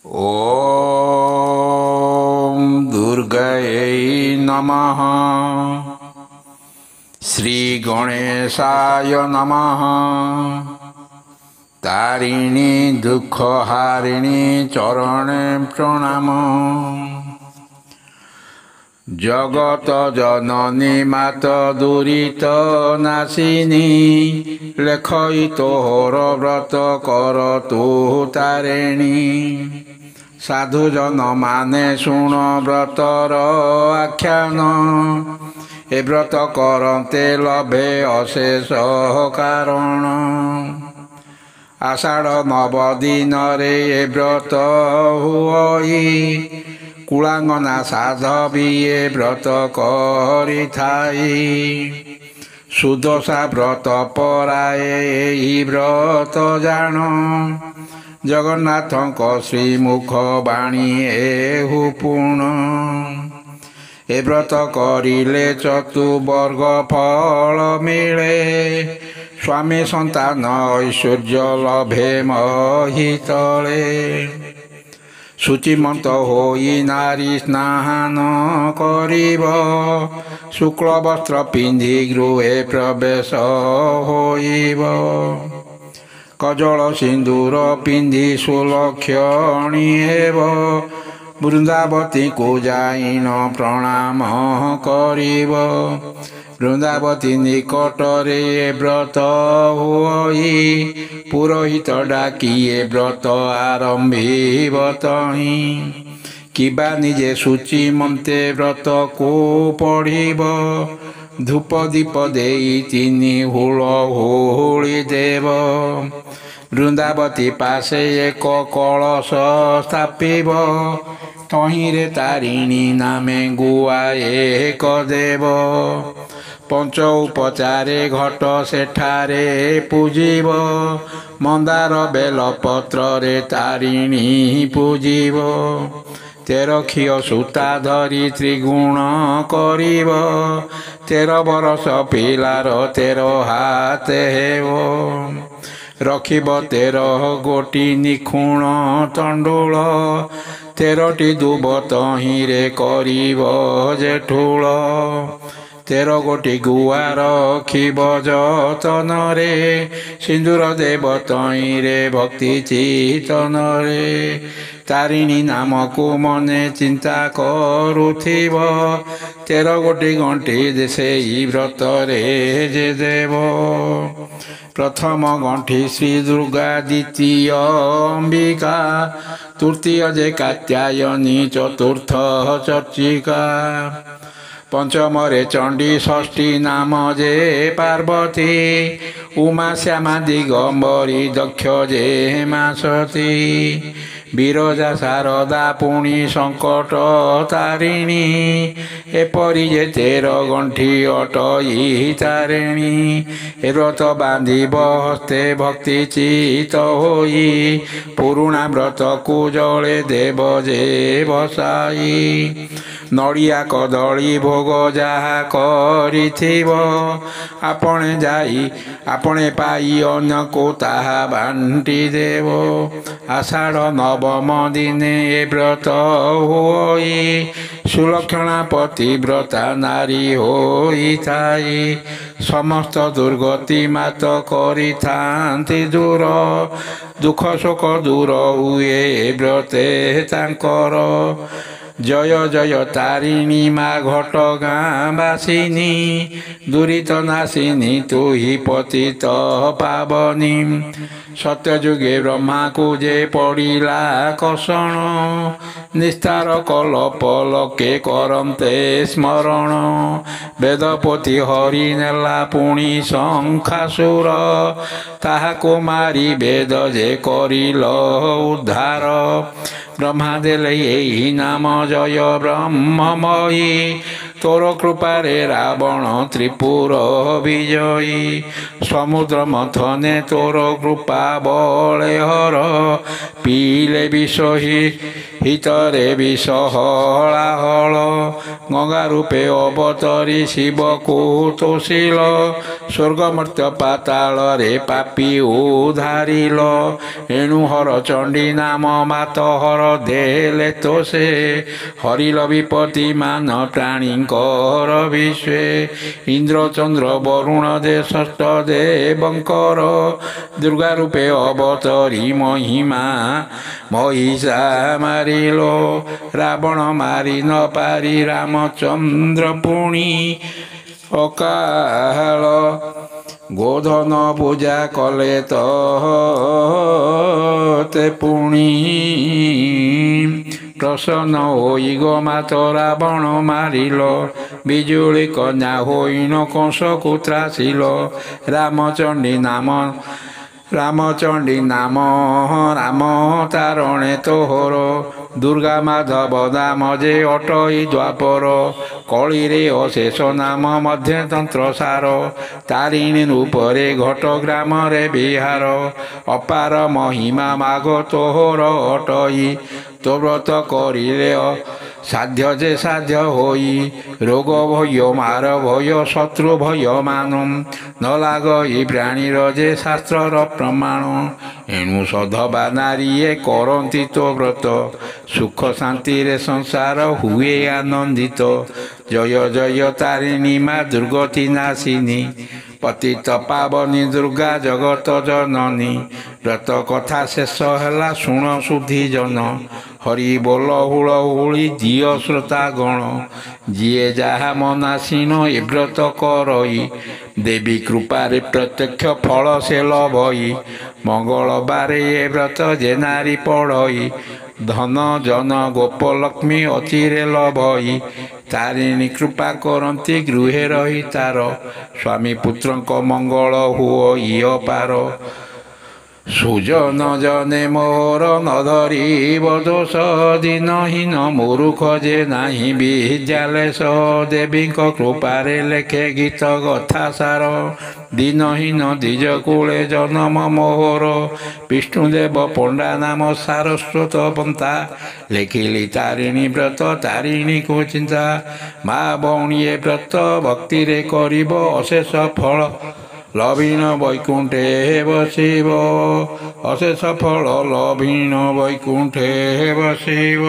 ॐ दुर्गयै नमः। श्रीगणेशाय नमः। तारिणी दुःखहारिणी चरणे प्रणाम। जगत जननी मात दुरित नाशिनी लेखई तोहर व्रत कर तू तारिणी। साधुजन माने शुण व्रतर आख्यान ए व्रत करते लभे अशेष कारण। आषाढ़ नव दिन रे ए व्रत हुई कुलांगना साधवी ए व्रत करी थाई। सुदशा व्रत पराए एही व्रत जान जगन्नाथ श्रीमुख बाणी एहु पूर्ण। ए व्रत करिले चतुर्वर्ग फल मिले स्वामी संतान ऐश्वर्य लभे महितले। शुचिमंत होई नारी स्नान करिब शुक्ल वस्त्र पिंधि गृहे प्रवेश होइब। कजल सिंदूर पिंधि सुलक्षणी हेब वृंदावती को जाइन प्रणाम करिब। वृंदावती निकटरे व्रत होई पुरोहित डाकिए व्रत आरंभिब तहि। किबा निजे शुचि मन्ते व्रत को पढ़िब धूप दीप देई तिनि हुल हुली देव। वृंदावती पासे एक कलश स्थापिब तहिरे तारिणी नामे गुआ एक देव। पंच उपचारे घट सेठारे पूजिब मंदार बेल पत्र रे तारिणी पूजिब। 13 खिय सूता धरी त्रिगुण करिब 13 बरस पिलार 13 हाथ हेब। रखिब 13 गोटी निखुण तंडुल 13टी दुब तहिरे करिब जेठुल। 13 गोटी गुआ रखिब जतन रे सिंदूर देव तहिरे भक्ति चितन रे। तारिणी नाम को मने चिंता करुथिब 13 गोटी गंठी से व्रत रे जे देव। प्रथम गंठी श्री दुर्गा द्वितीय अंबिका तृतीय जे कात्यायनी चतुर्थ चर्चिका। पंचम रे चंडी षष्ठी नाम जे पार्वती उमा श्यामा दिगंबरी दक्ष जे मासती। विरजा शारदा पुणी संकट तारिणी एपरी जे 13 गंठी अटई तारिणी। ए व्रत बांधिब हस्ते भक्ति चित होई पुरुणा व्रत को जले देव जे बसाई। नड़िया कदली भोग जहा करिथिब आपणे जाई आपणे पाई अन्य को ताहा बांटी देव। आषाढ़ नवम दिने ए व्रत होई सुलक्षणा पतिव्रता नारी होई थाई। समस्त दुर्गति मात करि थांती दूर दुख शोक दूर हुए व्रते तांकर। जय जय तारिणी माँ घटगाँ बासिनी दुरित नाशिनी तु ही पतित पावनी। सत्यजुगे ब्रह्मा को जे पड़िला कषण निस्तार कल्प लोके करन्ते स्मरण। वेदपोथी हरि नेला पुणी शंखासुर ताहाको मारी वेद जे करिल उद्धार। ब्रह्मा देले एही नाम जय ब्रह्ममयी ତୋର କୃପାରେ ରାବଣ ତ୍ରିପୁର ବିଜୟୀ ସମୁଦ୍ର ମନ୍ଥନେ ତୋର କୃପା ବଳେ ହର ପିଇଲେ ବିଷ ହିତରେ ବିଷ ହଳାହଳ ଗଙ୍ଗା ରୂପେ ଅବତରି ଶିବକୁ ତୋଷିଲ ସ୍ୱର୍ଗ ମର୍ତ୍ତ୍ୟ ପାତାଳରେ ପାପି ଉଦ୍ଧାରିଲ ଏଣୁ ହର ଚଣ୍ଡୀ ନାମ ମାତ ହର ଦେଲେ ତୋଷେ ହରିଲ ବିପତ୍ତି ମାନ ପ୍ରାଣୀଙ୍କର ବିଶ୍ୱେ ଇନ୍ଦ୍ର ଚନ୍ଦ୍ର ବରୁଣ ଦେଶସ୍ଥ ଦେବଙ୍କର ଦୁର୍ଗା ରୂପେ ଅବତରି ମହିମା ମହିଷା ମାରିଲ ରାବଣ ମାରି ନ ପାରି ରାମଚନ୍ଦ୍ର ପୁଣି ଅକାଳ ଗୋଧନ ପୂଜା କଲେ ତେ ପୁଣି ପ୍ରସନ୍ନ ହୋଇ ଗୋମାତ ରାବଣ ମାରିଲ ବିଜୁଳି କନ୍ୟା ହୋଇନ କଂସକୁ ତ୍ରାସିଲ ରାମଚଣ୍ଡୀ ନାମ ରାମ ତାରଣେ ତୋହର ଦୁର୍ଗା ମାଧବ ଦାମ ଯେ ଅଟଇ ଦ୍ୱାପର କଳିରେ ଅଶେଷ ନାମ ମଧ୍ୟ ତନ୍ତ୍ର ସାର ତାରିଣୀ ରୂପରେ ଘଟ ଗ୍ରାମରେ ବିହାର ଅପାର ମହିମା ମାଗ ତୋହର ଅଟଇ ତୋ ବ୍ରତ କରିଲେ ସାଧ୍ୟ ଯେ ସାଧ୍ୟ ହୋଇ ରୋଗ ଭୟ ମାର ଭୟ ଶତ୍ରୁ ଭୟ ମାନୁ ନ ଲାଗ ଇ ପ୍ରାଣୀର ଯେ ଶାସ୍ତ୍ରର ପ୍ରମାଣ ଏଣୁ ସଧବା ନାରୀଏ କରନ୍ତି ତୋ ବ୍ରତ ସୁଖ ଶାନ୍ତିରେ ସଂସାର ହୁଏ ଆନନ୍ଦିତ ଜୟ ଜୟ ତାରିଣୀ ମା ଦୁର୍ଗତି ନାଶିନୀ ପତିତ ପାବନୀ ଦୁର୍ଗା ଜଗତ ଜନନୀ ବ୍ରତ କଥା ଶେଷ ହେଲା ଶୁଣ ସୁଧି ଜନ ହରି ବୋଲ ହୁଳ ହୁଳି ଦିଅ ଶ୍ରୋତା ଗଣ ଯିଏ ଯାହା ମନାସୀନ ଏ ବ୍ରତ କରଇ ଦେବୀ କୃପାରେ ପ୍ରତ୍ୟକ୍ଷ ଫଳ ସେ ଲଭଇ ମଙ୍ଗଳବାରେ ଏ ବ୍ରତ ଯେ ନାରୀ ପଢ଼ଇ ଧନ ଜନ ଗୋପଲକ୍ଷ୍ମୀ ଅଚିରେ ଲଭଇ ତାରିଣୀ କୃପା କରନ୍ତି ଗୃହେ ରହି ତାର ସ୍ୱାମୀ ପୁତ୍ରଙ୍କ ମଙ୍ଗଳ ହୁଅ ଇଅ ପାର ସୁଜନ ଜନେ ମୋର ନ ଧରିବ ଦୋଷ ଦିନହୀନ ମୂରୁଖ ଯେ ନାହିଁ ବିଦ୍ୟାଲେଶ ଦେବୀଙ୍କ କୃପାରେ ଲେଖେ ଗୀତ କଥା ସାର ଦିନହୀନ ଦ୍ୱିଜ କୂଳେ ଜନମ ମୋହର ବିଷ୍ଣୁଦେବ ପଣ୍ଡା ନାମ ସାରସ୍ୱତ ପନ୍ଥା ଲେଖିଲି ତାରିଣୀ ବ୍ରତ ତାରିଣୀକୁ ଚିନ୍ତା ମା ଭଉଣୀ ଏ ବ୍ରତ ଭକ୍ତିରେ କରିବ ଅଶେଷ ଫଳ ଲଭିଣ ବୈକୁଣ୍ଠେ ବସିବ ଅଶେଷ ଫଳ ଲଭିଣ ବୈକୁଣ୍ଠେ ବସିବ।